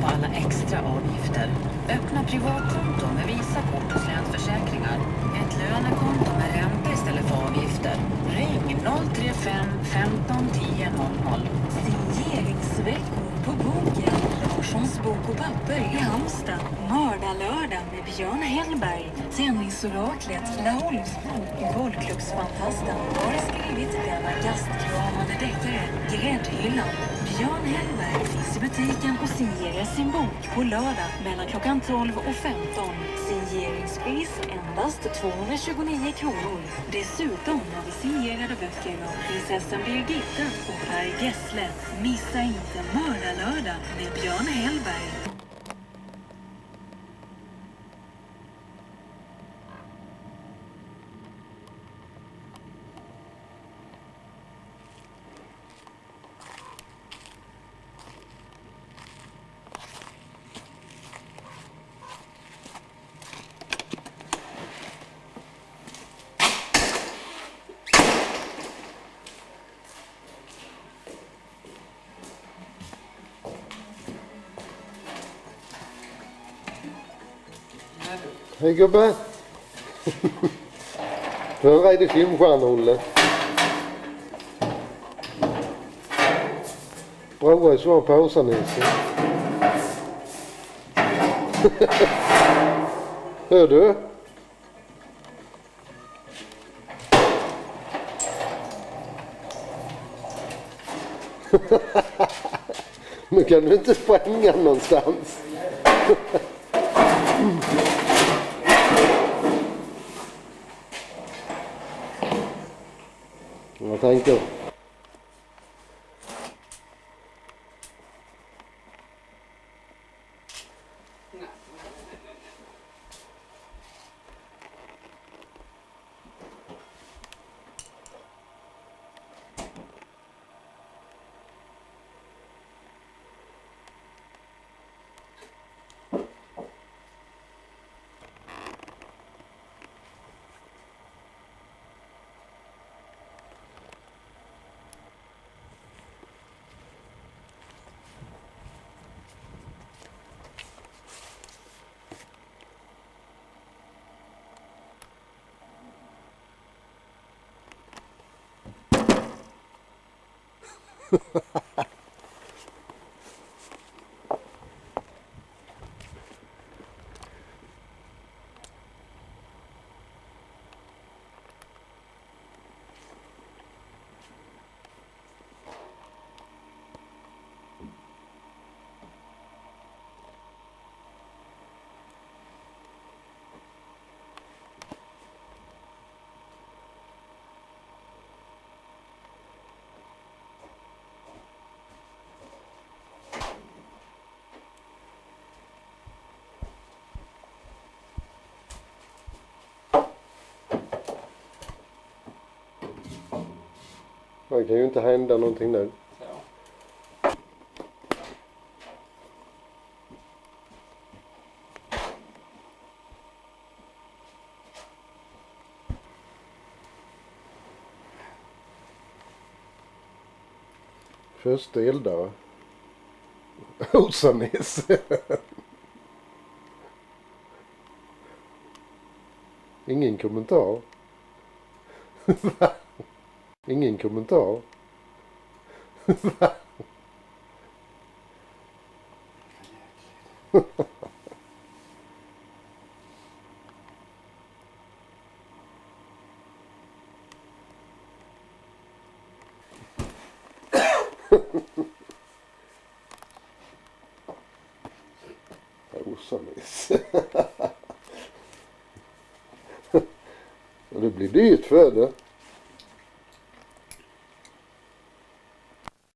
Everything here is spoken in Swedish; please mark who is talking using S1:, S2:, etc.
S1: på alla extra avgifter. Öppna privatkonto med Visakort hos Länsförsäkringar. Ett lönekonto med ränta istället för avgifter. Ring 035 15 10 00.
S2: Signeringsveckor på boken Larssons bok och papper i Halmstad. Mördarlördag med Björn Hellberg. Tennisoraklet Laholms bok och bollklubbsfantasten har skrivit denna gastkramande deckare Gräddhyllan. Björn Hellberg finns i butiken och signerar sin bok på lördag mellan klockan 12 och 15. Signeringspris endast 229 kronor. Dessutom har vi signerade böcker av prinsessan Birgitta och Per Gessle. Missa inte Mördarlördag med Björn Hellberg.
S3: Hej gubbe! Du är en redig filmstjärna, Olle. Bra i svar på Åsa-Nisse. Hör du? Men kan du inte spränga någonstans? Jag tänker. Det kan ju inte hända någonting nu.
S4: Ja.
S3: Första eldare. Åsa-Nisse. Ingen kommentar. Ingen kommentar. Åsa-Nisse. Det blir dyrt för det.